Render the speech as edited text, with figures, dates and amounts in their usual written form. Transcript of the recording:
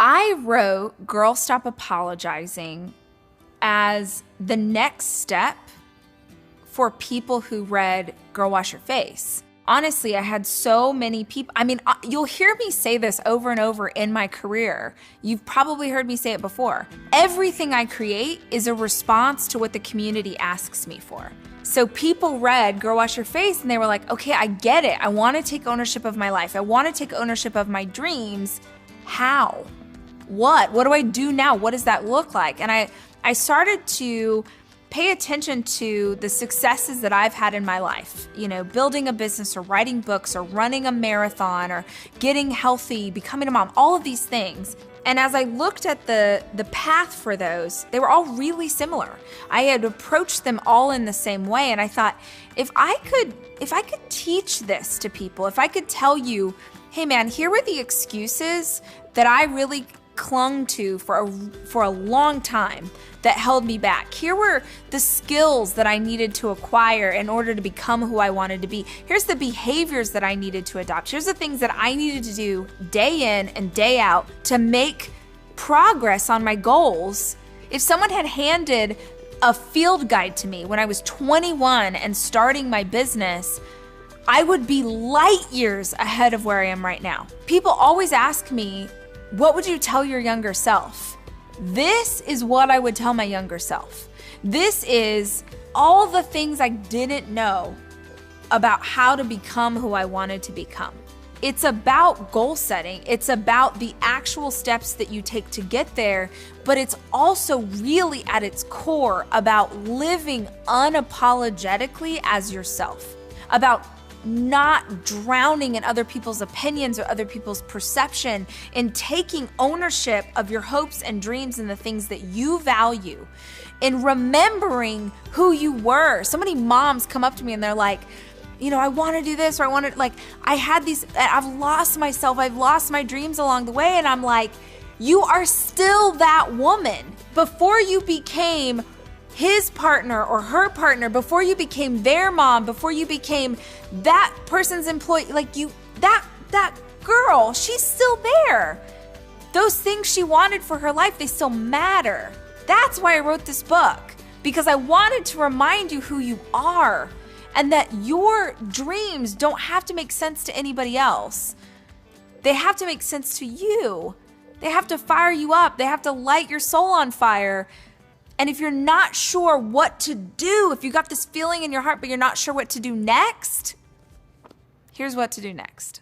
I wrote Girl Stop Apologizing as the next step for people who read Girl Wash Your Face. Honestly, I had so many people. I mean, you'll hear me say this over and over in my career. You've probably heard me say it before. Everything I create is a response to what the community asks me for. So people read Girl Wash Your Face and they were like, okay, I get it. I want to take ownership of my life. I want to take ownership of my dreams. How? What do I do now? What does that look like? And I started to pay attention to the successes that I've had in my life, building a business or writing books or running a marathon or getting healthy, becoming a mom, all of these things. And as I looked at the path for those, they were all really similar. I had approached them all in the same way. And I thought, if I could teach this to people, if I could tell you, hey man, here were the excuses that I really clung to for a long time that held me back. Here were the skills that I needed to acquire in order to become who I wanted to be. Here's the behaviors that I needed to adopt. Here's the things that I needed to do day in and day out to make progress on my goals. If someone had handed a field guide to me when I was 21 and starting my business, I would be light years ahead of where I am right now. People always ask me, what would you tell your younger self? This is what I would tell my younger self. This is all the things I didn't know about how to become who I wanted to become. It's about goal setting. It's about the actual steps that you take to get there, but it's also really at its core about living unapologetically as yourself, about not drowning in other people's opinions or other people's perception, and taking ownership of your hopes and dreams and the things that you value, and remembering who you were. So many moms come up to me and they're like, I want to do this, or I've lost myself, I've lost my dreams along the way. And I'm like, you are still that woman. Before you became his partner or her partner, before you became their mom, before you became that person's employee, that girl, she's still there. Those things she wanted for her life, they still matter. That's why I wrote this book, because I wanted to remind you who you are and that your dreams don't have to make sense to anybody else. They have to make sense to you. They have to fire you up. They have to light your soul on fire. And if you're not sure what to do, if you got this feeling in your heart, but you're not sure what to do next, here's what to do next.